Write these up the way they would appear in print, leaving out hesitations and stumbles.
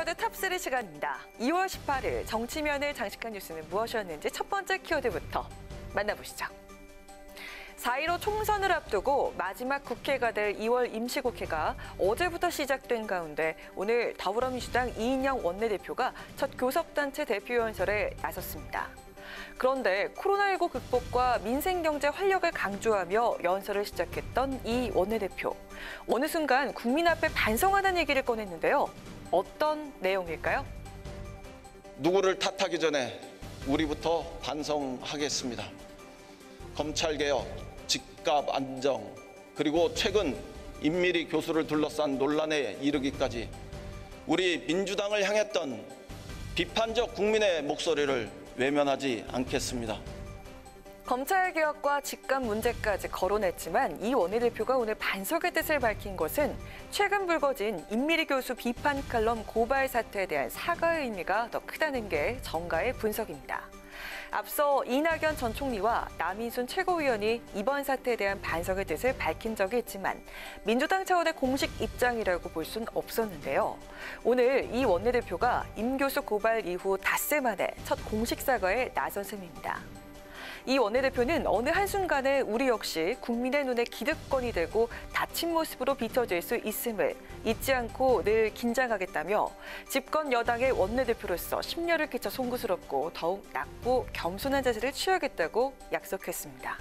키워드 탑3 시간입니다. 2월 18일 정치면을 장식한 뉴스는 무엇이었는지 첫 번째 키워드부터 만나보시죠. 4.15 총선을 앞두고 마지막 국회가 될 2월 임시국회가 어제부터 시작된 가운데 오늘 더불어민주당 이인영 원내대표가 첫 교섭단체 대표연설에 나섰습니다. 그런데 코로나19 극복과 민생경제 활력을 강조하며 연설을 시작했던 이 원내대표. 어느 순간 국민 앞에 반성하는 얘기를 꺼냈는데요. 어떤 내용일까요? 누구를 탓하기 전에 우리부터 반성하겠습니다. 검찰개혁, 집값 안정, 그리고 최근 임미리 교수를 둘러싼 논란에 이르기까지 우리 민주당을 향했던 비판적 국민의 목소리를 외면하지 않겠습니다. 검찰개혁과 집값 문제까지 거론했지만 이 원내대표가 오늘 반성의 뜻을 밝힌 것은 최근 불거진 임미리 교수 비판 칼럼 고발 사태에 대한 사과의 의미가 더 크다는 게 정가의 분석입니다. 앞서 이낙연 전 총리와 남인순 최고위원이 이번 사태에 대한 반성의 뜻을 밝힌 적이 있지만 민주당 차원의 공식 입장이라고 볼 순 없었는데요. 오늘 이 원내대표가 임 교수 고발 이후 닷새 만에 첫 공식 사과에 나선 셈입니다. 이 원내대표는 어느 한순간에 우리 역시 국민의 눈에 기득권이 되고 다친 모습으로 비춰질 수 있음을 잊지 않고 늘 긴장하겠다며 집권 여당의 원내대표로서 심려를 끼쳐 송구스럽고 더욱 낮고 겸손한 자세를 취하겠다고 약속했습니다.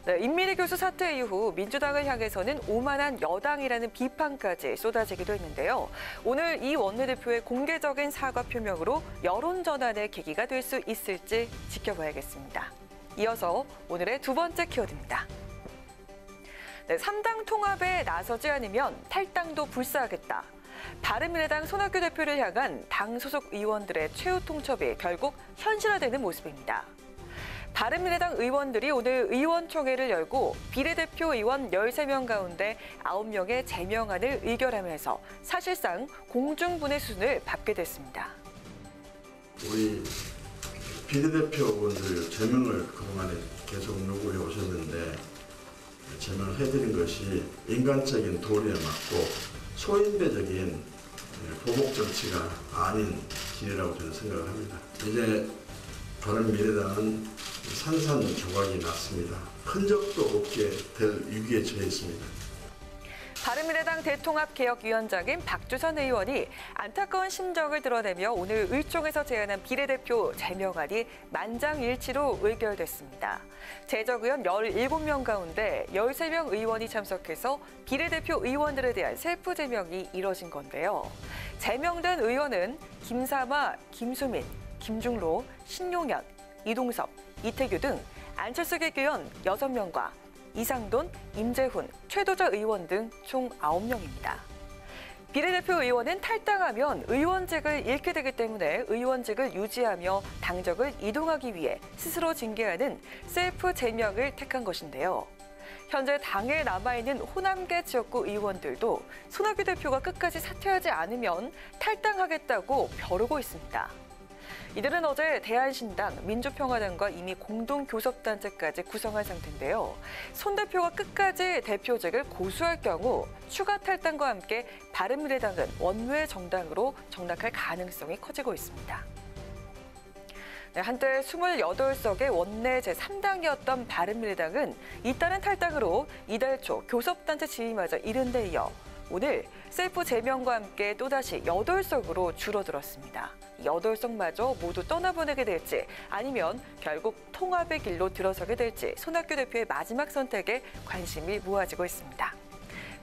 네, 임미리 교수 사태 이후 민주당을 향해서는 오만한 여당이라는 비판까지 쏟아지기도 했는데요. 오늘 이 원내대표의 공개적인 사과 표명으로 여론 전환의 계기가 될 수 있을지 지켜봐야겠습니다. 이어서 오늘의 두 번째 키워드입니다. 네, 3당 통합에 나서지 않으면 탈당도 불사하겠다. 바른미래당 손학규 대표를 향한 당 소속 의원들의 최후 통첩이 결국 현실화되는 모습입니다. 바른미래당 의원들이 오늘 의원총회를 열고 비례대표 의원 13명 가운데 9명의 제명안을 의결하면서 사실상 공중분해 수준을 밟게 됐습니다. 우리 비례대표 의원들 제명을 그동안에 계속 요구해 오셨는데 제명을 해드린 것이 인간적인 도리에 맞고 소인배적인 보복 정치가 아닌 길이라고 저는 생각을 합니다. 이제 바른미래당은 산산조각이 났습니다. 흔적도 없게 될 위기에 처해 있습니다. 바른미래당 대통합개혁위원장인 박주선 의원이 안타까운 심정을 드러내며 오늘 의총에서 제안한 비례대표 제명안이 만장일치로 의결됐습니다. 제적 의원 17명 가운데 13명 의원이 참석해서 비례대표 의원들에 대한 셀프 제명이 이뤄진 건데요. 제명된 의원은 김사마, 김수민, 김중로, 신용현, 이동섭, 이태규 등 안철수 개교위원 6명과 이상돈, 임재훈, 최도자 의원 등 총 9명입니다. 비례대표 의원은 탈당하면 의원직을 잃게 되기 때문에 의원직을 유지하며 당적을 이동하기 위해 스스로 징계하는 셀프 제명을 택한 것인데요. 현재 당에 남아있는 호남계 지역구 의원들도 손학규 대표가 끝까지 사퇴하지 않으면 탈당하겠다고 벼르고 있습니다. 이들은 어제 대한신당, 민주평화당과 이미 공동교섭단체까지 구성한 상태인데요. 손 대표가 끝까지 대표직을 고수할 경우 추가 탈당과 함께 바른미래당은 원외 정당으로 정락할 가능성이 커지고 있습니다. 네, 한때 28석의 원내 제3당이었던 바른미래당은 잇따른 탈당으로 이달 초 교섭단체 지위마저 잃은 데 이어 오늘 셀프 제명과 함께 또다시 8석으로 줄어들었습니다. 8석마저 모두 떠나보내게 될지 아니면 결국 통합의 길로 들어서게 될지 손학규 대표의 마지막 선택에 관심이 모아지고 있습니다.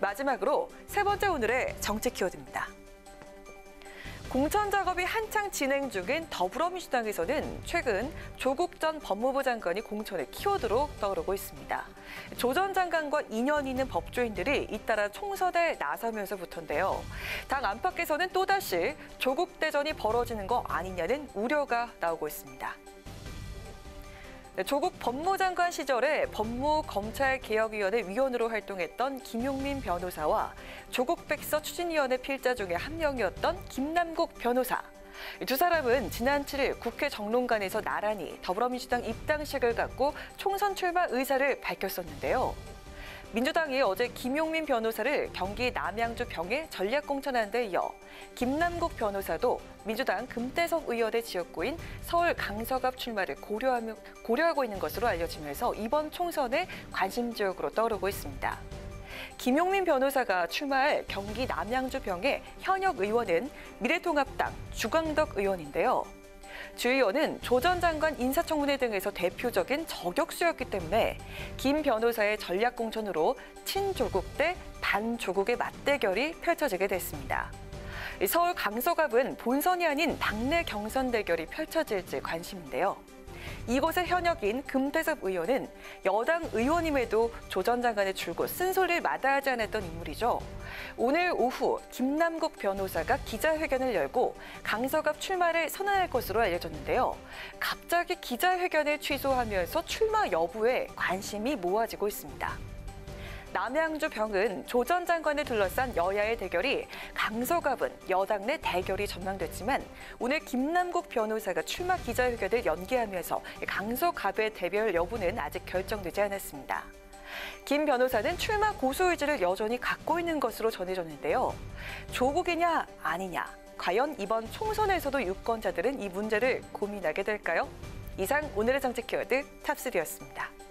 마지막으로 세 번째 오늘의 정치 키워드입니다. 공천 작업이 한창 진행 중인 더불어민주당에서는 최근 조국 전 법무부 장관이 공천의 키워드로 떠오르고 있습니다. 조 전 장관과 인연이 있는 법조인들이 잇따라 총선에 나서면서부터인데요. 당 안팎에서는 또다시 조국 대전이 벌어지는 거 아니냐는 우려가 나오고 있습니다. 조국 법무장관 시절에 법무검찰개혁위원회 위원으로 활동했던 김용민 변호사와 조국 백서 추진위원회 필자 중에 한 명이었던 김남국 변호사. 두 사람은 지난 7일 국회 정론관에서 나란히 더불어민주당 입당식을 갖고 총선 출마 의사를 밝혔었는데요. 민주당이 어제 김용민 변호사를 경기 남양주 병에 전략 공천한 데 이어 김남국 변호사도 민주당 금태섭 의원의 지역구인 서울 강서갑 출마를 고려하고 있는 것으로 알려지면서 이번 총선의 관심 지역으로 떠오르고 있습니다. 김용민 변호사가 출마할 경기 남양주 병의 현역 의원은 미래통합당 주광덕 의원인데요. 주 의원은 조 전 장관 인사청문회 등에서 대표적인 저격수였기 때문에 김 변호사의 전략 공천으로 친조국 대 반조국의 맞대결이 펼쳐지게 됐습니다. 서울 강서갑은 본선이 아닌 당내 경선 대결이 펼쳐질지 관심인데요. 이곳의 현역인 금태섭 의원은 여당 의원임에도 조 전 장관의 줄곧 쓴소리를 마다하지 않았던 인물이죠. 오늘 오후 김남국 변호사가 기자회견을 열고 강서갑 출마를 선언할 것으로 알려졌는데요. 갑자기 기자회견을 취소하면서 출마 여부에 관심이 모아지고 있습니다. 남양주 병은 조 전 장관을 둘러싼 여야의 대결이, 강서갑은 여당 내 대결이 전망됐지만 오늘 김남국 변호사가 출마 기자회견을 연기하면서 강서갑의 대결 여부는 아직 결정되지 않았습니다. 김 변호사는 출마 고수 의지를 여전히 갖고 있는 것으로 전해졌는데요. 조국이냐 아니냐, 과연 이번 총선에서도 유권자들은 이 문제를 고민하게 될까요? 이상 오늘의 정치 키워드 탑3였습니다.